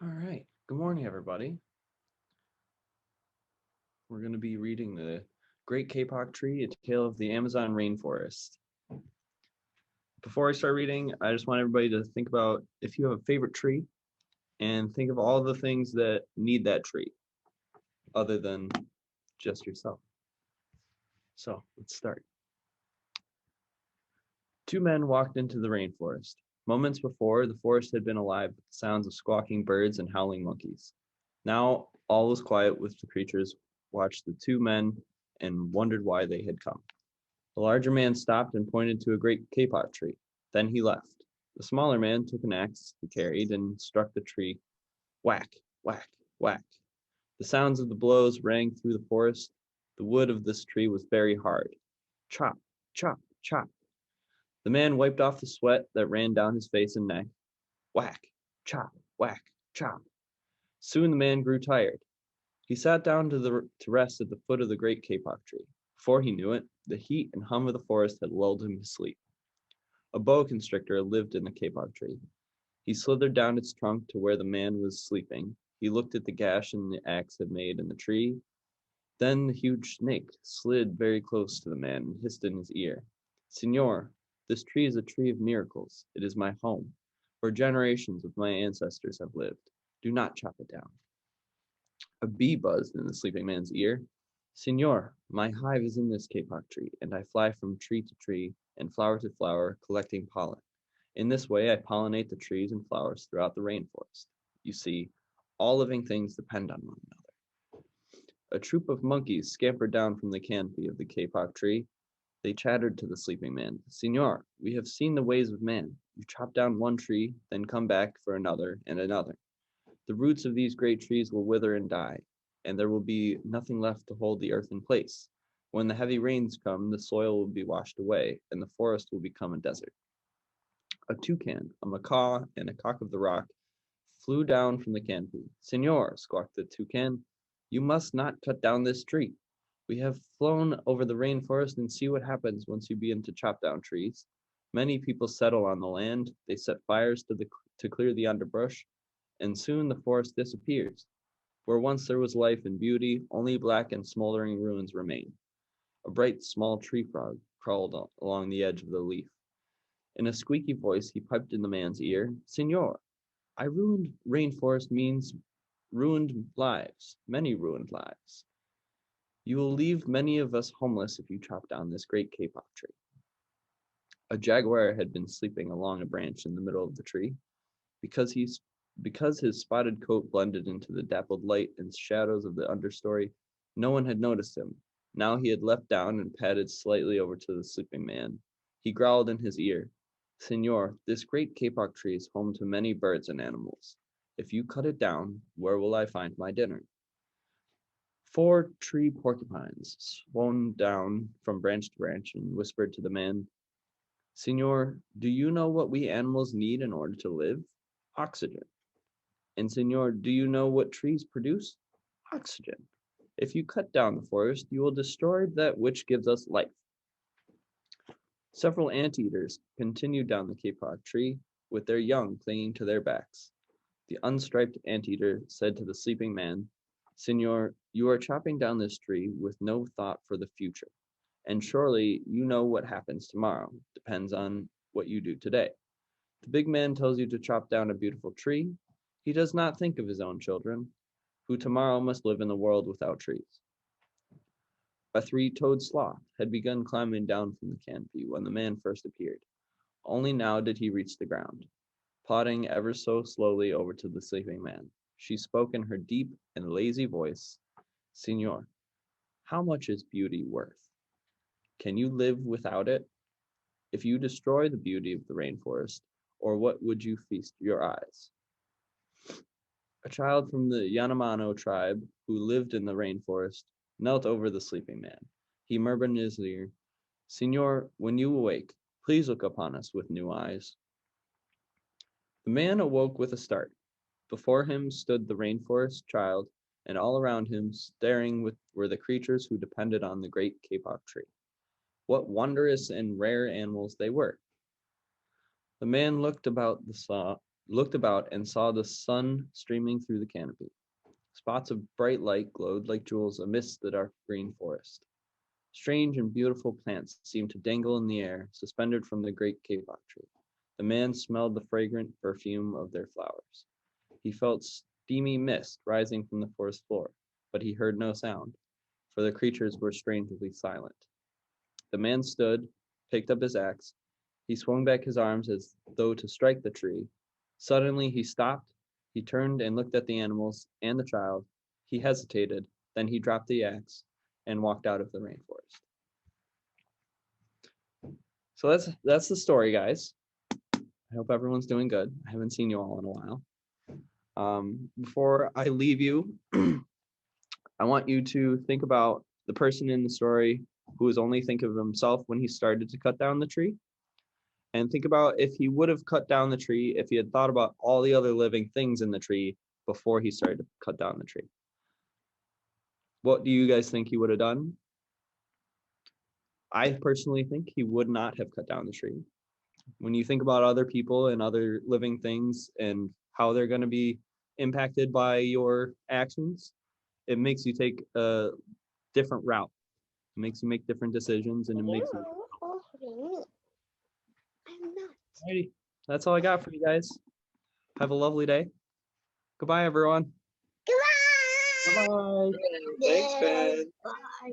All right. Good morning, everybody. We're going to be reading The Great Kapok Tree, A Tale of the Amazon Rainforest. Before I start reading, I just want everybody to think about if you have a favorite tree and think of all the things that need that tree other than just yourself. So let's start. Two men walked into the rainforest. Moments before, the forest had been alive with the sounds of squawking birds and howling monkeys. Now all was quiet with the creatures watched the two men and wondered why they had come. The larger man stopped and pointed to a great kapok tree. Then he left. The smaller man took an axe he carried and struck the tree. Whack, whack, whack. The sounds of the blows rang through the forest. The wood of this tree was very hard. Chop, chop, chop. The man wiped off the sweat that ran down his face and neck. Whack, chop, whack, chop. Soon the man grew tired. He sat down to rest at the foot of the great kapok tree. Before he knew it, the heat and hum of the forest had lulled him to sleep. A boa constrictor lived in the kapok tree. He slithered down its trunk to where the man was sleeping. He looked at the gash the axe had made in the tree. Then the huge snake slid very close to the man and hissed in his ear. Signor, this tree is a tree of miracles. It is my home, where generations of my ancestors have lived. Do not chop it down. A bee buzzed in the sleeping man's ear. Signor, my hive is in this kapok tree, and I fly from tree to tree and flower to flower, collecting pollen. In this way, I pollinate the trees and flowers throughout the rainforest. You see, all living things depend on one another. A troop of monkeys scampered down from the canopy of the kapok tree. They chattered to the sleeping man. Signor, we have seen the ways of man. You chop down one tree, then come back for another and another. The roots of these great trees will wither and die, and there will be nothing left to hold the earth in place. When the heavy rains come, the soil will be washed away, and the forest will become a desert. A toucan, a macaw, and a cock of the rock flew down from the canopy. Senor, squawked the toucan, you must not cut down this tree. We have flown over the rainforest and see what happens once you begin to chop down trees. Many people settle on the land. They set fires to clear the underbrush, and soon the forest disappears. Where once there was life and beauty, only black and smoldering ruins remain. A bright small tree frog crawled along the edge of the leaf. In a squeaky voice, he piped in the man's ear, Senor, I ruined rainforest means ruined lives, many ruined lives. You will leave many of us homeless if you chop down this great kapok tree. A jaguar had been sleeping along a branch in the middle of the tree. Because he's because his spotted coat blended into the dappled light and shadows of the understory, no one had noticed him. Now he had leapt down and padded slightly over to the sleeping man. He growled in his ear, Senor, this great kapok tree is home to many birds and animals. If you cut it down, where will I find my dinner? Four tree porcupines swung down from branch to branch and whispered to the man, Senor, do you know what we animals need in order to live? Oxygen. And Senor, do you know what trees produce? Oxygen. If you cut down the forest, you will destroy that which gives us life. Several anteaters continued down the kapok tree, with their young clinging to their backs. The unstriped anteater said to the sleeping man, Senor, you are chopping down this tree with no thought for the future, and surely you know what happens tomorrow depends on what you do today. The big man tells you to chop down a beautiful tree. He does not think of his own children, who tomorrow must live in the world without trees. A three-toed sloth had begun climbing down from the canopy when the man first appeared. Only now did he reach the ground, plodding ever so slowly over to the sleeping man. She spoke in her deep and lazy voice, Signor, how much is beauty worth? Can you live without it? If you destroy the beauty of the rainforest, or what would you feast your eyes? A child from the Yanomamo tribe who lived in the rainforest knelt over the sleeping man. He murmured in his ear, Signor, when you awake, please look upon us with new eyes. The man awoke with a start. Before him stood the rainforest child, and all around him, were the creatures who depended on the great kapok tree. What wondrous and rare animals they were! The man looked about looked about and saw the sun streaming through the canopy. Spots of bright light glowed like jewels amidst the dark green forest. Strange and beautiful plants seemed to dangle in the air, suspended from the great kapok tree. The man smelled the fragrant perfume of their flowers. He felt steamy mist rising from the forest floor, but he heard no sound, for the creatures were strangely silent. The man stood, picked up his axe. He swung back his arms as though to strike the tree. Suddenly he stopped. He turned and looked at the animals and the child. He hesitated, then he dropped the axe and walked out of the rainforest. So that's the story, guys. I hope everyone's doing good. I haven't seen you all in a while. Before I leave you, I want you to think about the person in the story who was only thinking of himself when he started to cut down the tree. And think about if he would have cut down the tree, if he had thought about all the other living things in the tree before he started to cut down the tree. What do you guys think he would have done? I personally think he would not have cut down the tree. When you think about other people and other living things and how they're going to be impacted by your actions, it makes you take a different route. It makes you make different decisions, and it makes you. Alrighty, that's all I got for you guys. Have a lovely day. Goodbye, everyone. Goodbye. Bye. Thanks, Ben. Bye.